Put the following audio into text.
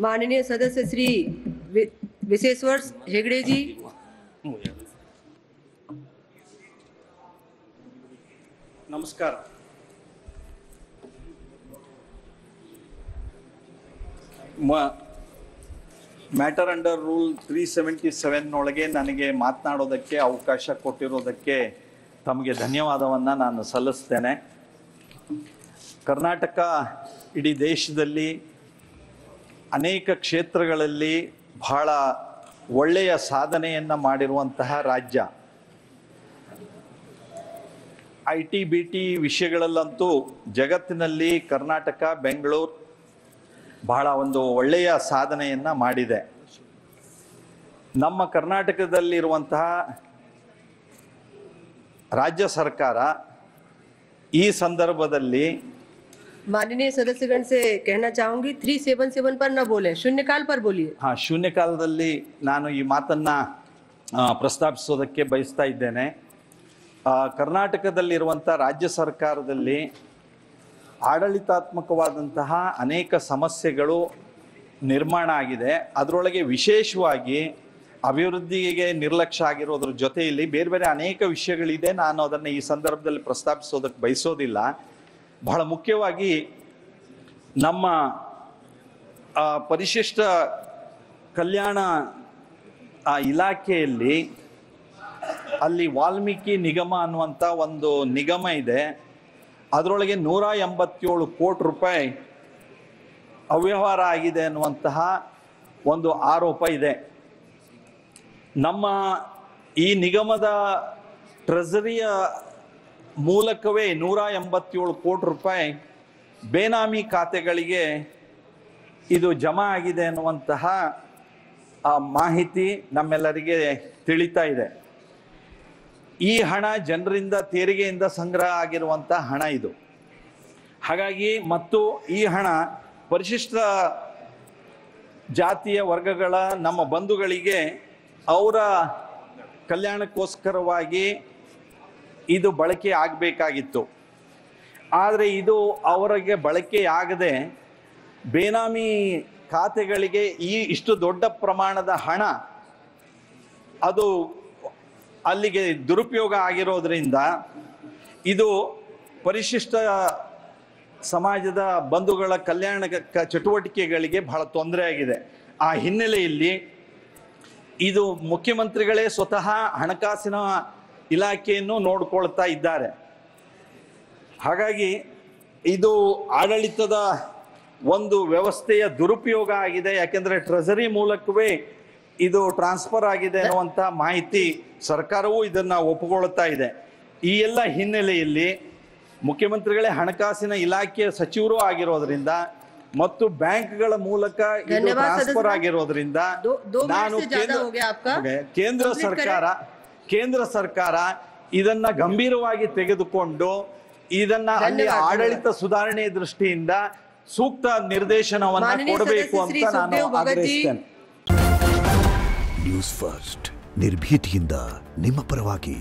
माननीय सदस्य श्री विशेश्वर हेगड़े जी, नमस्कार। ಮ್ಯಾಟರ್ ಅಂಡರ್ ರೂಲ್ 377 ನೊಳಗೆ ನನಗೆ ಮಾತನಾಡೋದಕ್ಕೆ ಅವಕಾಶ ಕೊಟ್ಟಿರೋದಕ್ಕೆ ತಮಗೆ ಧನ್ಯವಾದವನ್ನು ನಾನು ಸಲ್ಲಿಸ್ತೇನೆ. ಕರ್ನಾಟಕ ಇಡೀ ದೇಶದಲ್ಲಿ ಅನೇಕ ಕ್ಷೇತ್ರಗಳಲ್ಲಿ ಬಹಳ ಒಳ್ಳೆಯ ಸಾಧನೆಯನ್ನು ಮಾಡಿರುವಂತಹ ರಾಜ್ಯ. IT BT ವಿಷಯಗಳಲ್ಲಂತೂ ಜಗತ್ತಿನಲ್ಲಿ ಕರ್ನಾಟಕ, ಬೆಂಗಳೂರು ಬಹಳ ಒಂದು ಒಳ್ಳೆಯ ಸಾಧನೆಯನ್ನು ಮಾಡಿದೆ. ನಮ್ಮ ಕರ್ನಾಟಕದಲ್ಲಿರುವಂತಹ ರಾಜ್ಯ ಸರ್ಕಾರ ಈ ಸಂದರ್ಭದಲ್ಲಿ माननीय सदस्यगण से कहना चाहूंगी 377 पर न बोलें, शून्यकाल पर बोलिए. हाँ, शून्यकालದಲ್ಲಿ ನಾನು ಈ ಮಾತನ್ನ ಪ್ರಸ್ತಾಪಿಸೋದಕ್ಕೆ ಬಯಸ್ತಾ ಇದ್ದೇನೆ. ಕರ್ನಾಟಕದಲ್ಲಿರುವಂಥ ರಾಜ್ಯ ಸರ್ಕಾರದಲ್ಲಿ ಆಡಳಿತಾತ್ಮಕವಾದಂತಹ ಅನೇಕ ಸಮಸ್ಯೆಗಳು ನಿರ್ಮಾಣ ಆಗಿದೆ. ಅದರೊಳಗೆ ವಿಶೇಷವಾಗಿ ಅಭಿವೃದ್ಧಿಗೆ ನಿರ್ಲಕ್ಷ್ಯ ಆಗಿರೋದ್ರ ಜೊತೆಯಲ್ಲಿ ಬೇರೆ ಬೇರೆ ಅನೇಕ ವಿಷಯಗಳಿದೆ. ನಾನು ಅದನ್ನು ಈ ಸಂದರ್ಭದಲ್ಲಿ ಪ್ರಸ್ತಾಪಿಸೋದಕ್ಕೆ ಬಯಸೋದಿಲ್ಲ. ಬಹಳ ಮುಖ್ಯವಾಗಿ ನಮ್ಮ ಪರಿಶಿಷ್ಟ ಕಲ್ಯಾಣ ಇಲಾಖೆಯಲ್ಲಿ ಅಲ್ಲಿ ವಾಲ್ಮೀಕಿ ನಿಗಮ ಅನ್ನುವಂಥ ಒಂದು ನಿಗಮ ಇದೆ. ಅದರೊಳಗೆ 187 ಕೋಟಿ ರೂಪಾಯಿ ಅವ್ಯವಹಾರ ಆಗಿದೆ ಅನ್ನುವಂತಹ ಒಂದು ಆರೋಪ ಇದೆ. ನಮ್ಮ ಈ ನಿಗಮದ ಟ್ರೆಸರಿಯ ಮೂಲಕವೇ 187 ಕೋಟಿ ರೂಪಾಯಿ ಬೇನಾಮಿ ಖಾತೆಗಳಿಗೆ ಇದು ಜಮಾ ಆಗಿದೆ ಅನ್ನುವಂತಹ ಮಾಹಿತಿ ನಮ್ಮೆಲ್ಲರಿಗೆ ತಿಳಿತಾ ಇದೆ. ಈ ಹಣ ಜನರಿಂದ ತೆರಿಗೆಯಿಂದ ಸಂಗ್ರಹ ಆಗಿರುವಂಥ ಹಣ ಇದು. ಹಾಗಾಗಿ ಮತ್ತು ಈ ಹಣ ಪರಿಶಿಷ್ಟ ಜಾತಿಯ ವರ್ಗಗಳ ನಮ್ಮ ಬಂಧುಗಳಿಗೆ ಅವರ ಕಲ್ಯಾಣಕ್ಕೋಸ್ಕರವಾಗಿ ಇದು ಬಳಕೆ ಆಗಬೇಕಾಗಿತ್ತು. ಆದರೆ ಇದು ಅವರಿಗೆ ಬಳಕೆಯಾಗದೆ ಬೇನಾಮಿ ಖಾತೆಗಳಿಗೆ ಇಷ್ಟು ದೊಡ್ಡ ಪ್ರಮಾಣದ ಹಣ ಅದು ಅಲ್ಲಿಗೆ ದುರುಪಯೋಗ ಆಗಿರೋದ್ರಿಂದ ಇದು ಪರಿಶಿಷ್ಟ ಸಮಾಜದ ಬಂಧುಗಳ ಕಲ್ಯಾಣ ಚಟುವಟಿಕೆಗಳಿಗೆ ಬಹಳ ತೊಂದರೆ ಆಗಿದೆ. ಆ ಹಿನ್ನೆಲೆಯಲ್ಲಿ ಇದು ಮುಖ್ಯಮಂತ್ರಿಗಳೇ ಸ್ವತಃ ಹಣಕಾಸಿನ ಇಲಾಖೆಯನ್ನು ನೋಡ್ಕೊಳ್ತಾ ಇದ್ದಾರೆ. ಹಾಗಾಗಿ ಇದು ಆಡಳಿತದ ಒಂದು ವ್ಯವಸ್ಥೆಯ ದುರುಪಯೋಗ ಆಗಿದೆ. ಯಾಕೆಂದರೆ ಟ್ರೆಸರಿ ಮೂಲಕವೇ ಇದು ಟ್ರಾನ್ಸ್ಫರ್ ಆಗಿದೆ ಅನ್ನುವಂಥ ಮಾಹಿತಿ ಸರ್ಕಾರವೂ ಇದನ್ನು ಒಪ್ಪಿಕೊಳ್ತಾ ಇದೆ. ಈ ಎಲ್ಲ ಹಿನ್ನೆಲೆಯಲ್ಲಿ ಮುಖ್ಯಮಂತ್ರಿಗಳೇ ಹಣಕಾಸಿನ ಇಲಾಖೆಯ ಸಚಿವರು ಆಗಿರೋದ್ರಿಂದ ಮತ್ತು ಬ್ಯಾಂಕ್ಗಳ ಮೂಲಕ ಇದು ಟ್ರಾನ್ಸ್ಫರ್ ಆಗಿರೋದ್ರಿಂದ ನಾನು ಕೇಂದ್ರ ಸರ್ಕಾರ ಇದನ್ನ ಗಂಭೀರವಾಗಿ ತೆಗೆದುಕೊಂಡು ಇದನ್ನ ಅಲ್ಲಿ ಆಡಳಿತ ಸುಧಾರಣೆ ದೃಷ್ಟಿಯಿಂದ ಸೂಕ್ತ ನಿರ್ದೇಶನವನ್ನು ಕೊಡಬೇಕು ಅಂತ ನಾನು ಆಗ್ರಹಿಸ್ತೇನೆ. ನ್ಯೂಸ್ ಫಸ್ಟ್ ನಿರ್ಭೀತಿಯಿಂದ ನಿಮ್ಮ ಪರವಾಗಿ.